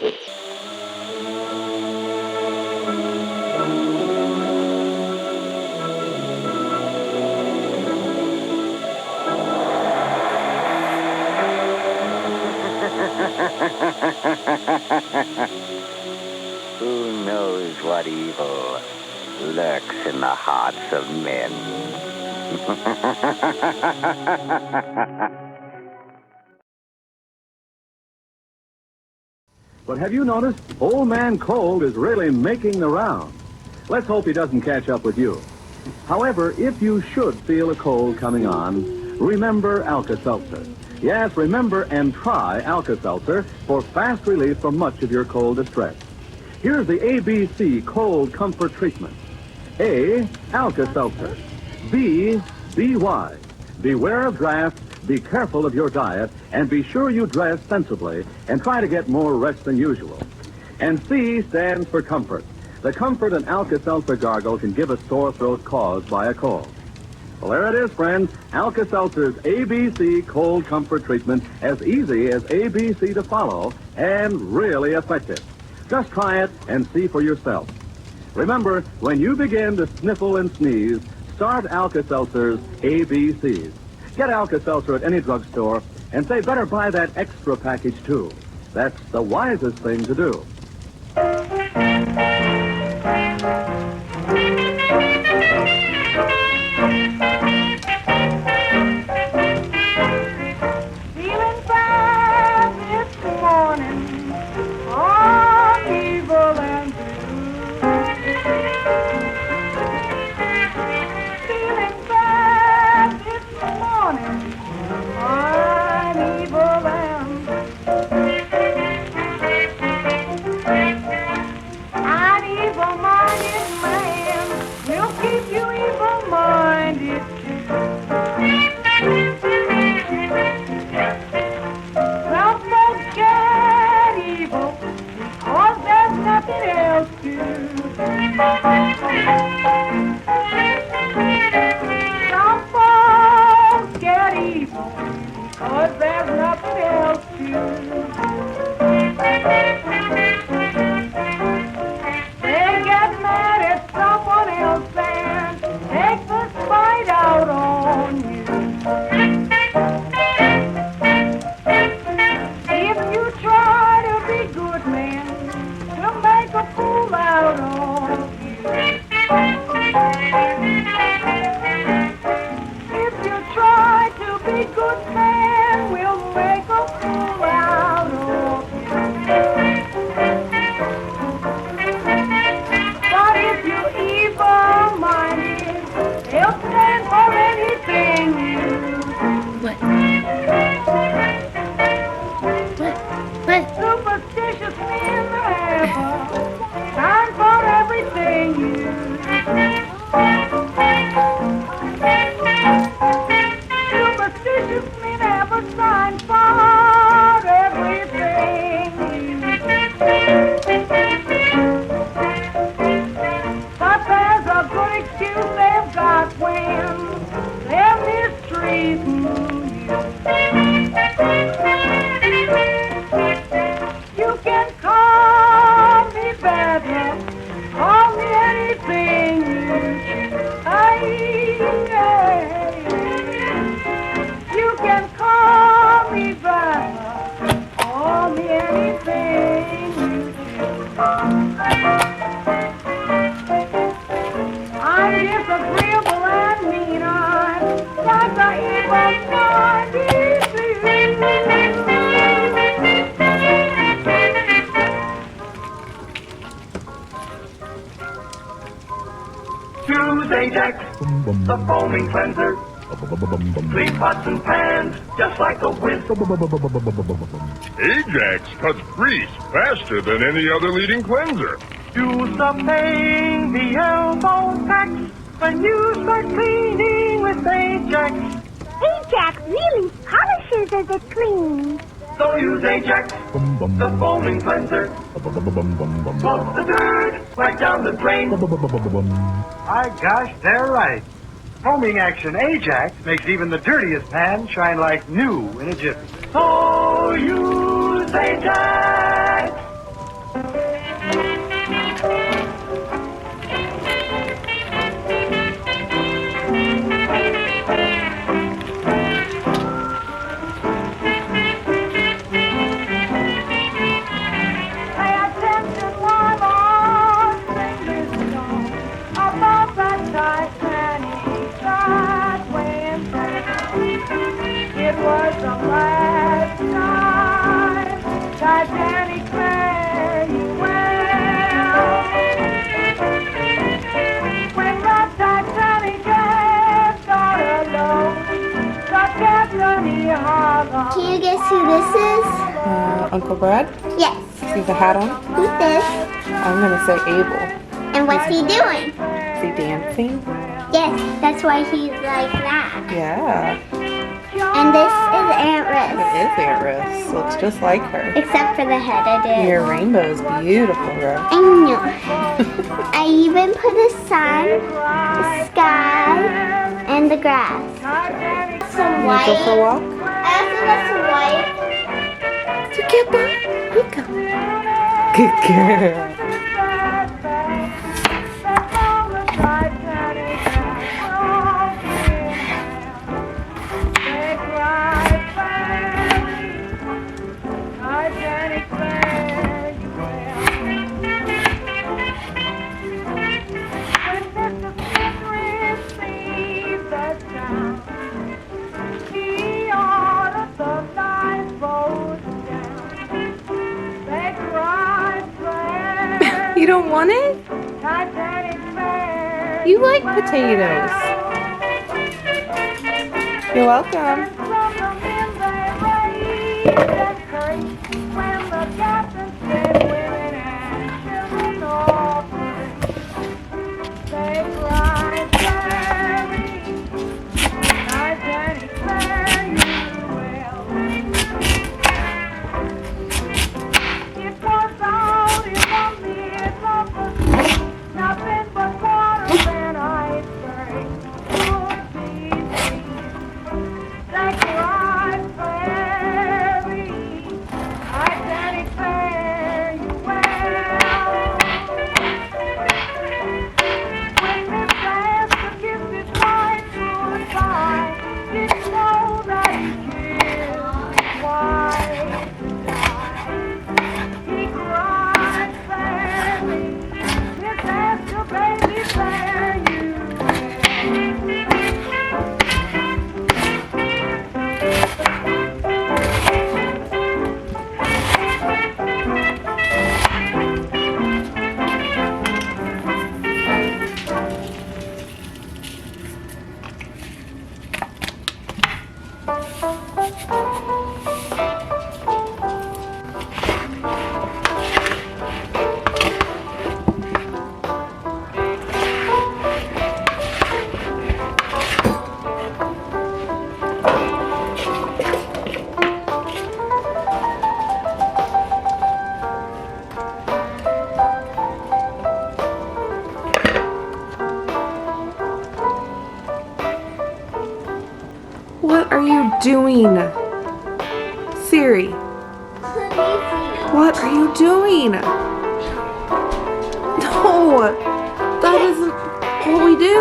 Who knows what evil lurks in the hearts of men? But have you noticed Old Man Cold is really making the round? Let's hope he doesn't catch up with you. However, if you should feel a cold coming on, remember Alka-Seltzer. Yes, remember and try Alka-Seltzer for fast relief from much of your cold distress. Here's the ABC Cold Comfort Treatment. A, Alka-Seltzer. B, be wise. Beware of drafts, be careful of your diet, and be sure you dress sensibly and try to get more rest than usual. And C stands for comfort. The comfort an Alka-Seltzer gargle can give a sore throat caused by a cold. Well, there it is, friends. Alka-Seltzer's ABC Cold Comfort Treatment, as easy as ABC to follow and really effective. Just try it and see for yourself. Remember, when you begin to sniffle and sneeze, start Alka-Seltzer's ABCs. Get Alka-Seltzer at any drugstore and say better buy that extra package, too. That's the wisest thing to do. Feeling bad this morning, all evil and blue. Feeling bad this morning, I'm evil and an evil-minded man will keep you evil-minded too. Some folks get evil because there's nothing else to do. Some folks get evil because there's nothing else to do. They get mad at someone else and take the spite out on you. If you try to be good, man, to make a fool out of you. If you try to be good, man, we'll make a fool out of you. But if you're evil-minded, they'll stand for anything you do. Superstitious men have a time for everything you do. Superstitious men have a sign for everything you do. But there's a good excuse they've got when they're mistreating you. You can call me bad luck, call me anything you choose. You can call me bad luck, call me anything you choose. I'm disagreeable and mean, I'm like the evil-minded. Use Ajax, the foaming cleanser. Clean pots and pans, just like a whiz. Ajax cuts grease faster than any other leading cleanser. Use the pain, the elbow tax, when you start cleaning with Ajax. Ajax really polishes as it cleans. So use Ajax, the foaming cleanser. Pump the dirt right down the drain. My gosh, they're right. Foaming action Ajax makes even the dirtiest pan shine like new in a jiffy. So use Ajax. Titanic fare you well. When the Titanic had got alone, the captain he hollowed. Can you guess who this is? Uncle Brad? Yes. See the hat on? Who's this? I'm gonna say Abel. And what's he doing? Is he dancing? Yes, that's why he's like that. Yeah. And this is Aunt It Ruth. is Aunt Ruth. Looks just like her. Except for the head I did. Your rainbow is beautiful, Ruth. I know. I even put the sun, the sky, and the grass. Some white. Go for a walk? I also got some white. Did you get one? Here you go. Good girl. You don't want it? You like potatoes. You're welcome. What are you doing? Siri, what are you doing? No, that isn't what we do.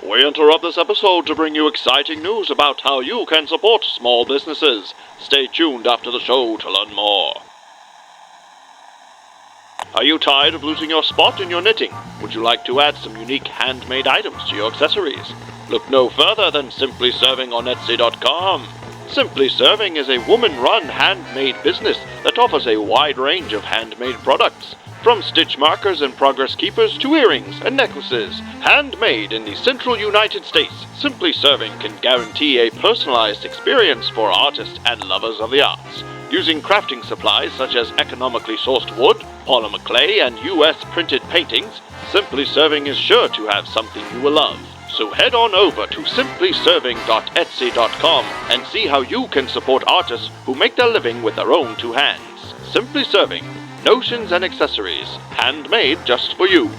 We interrupt this episode to bring you exciting news about how you can support small businesses. Stay tuned after the show to learn more. Are you tired of losing your spot in your knitting? Would you like to add some unique handmade items to your accessories? Look no further than simply serving on Etsy.com. Simply Serving is a woman-run handmade business that offers a wide range of handmade products. From stitch markers and progress keepers to earrings and necklaces, handmade in the central United States, Simply Serving can guarantee a personalized experience for artists and lovers of the arts. Using crafting supplies such as economically sourced wood, polymer clay, and U.S. printed paintings, Simply Serving is sure to have something you will love. So head on over to simplyserving.etsy.com and see how you can support artists who make their living with their own two hands. Simply Serving. Notions and accessories, handmade just for you.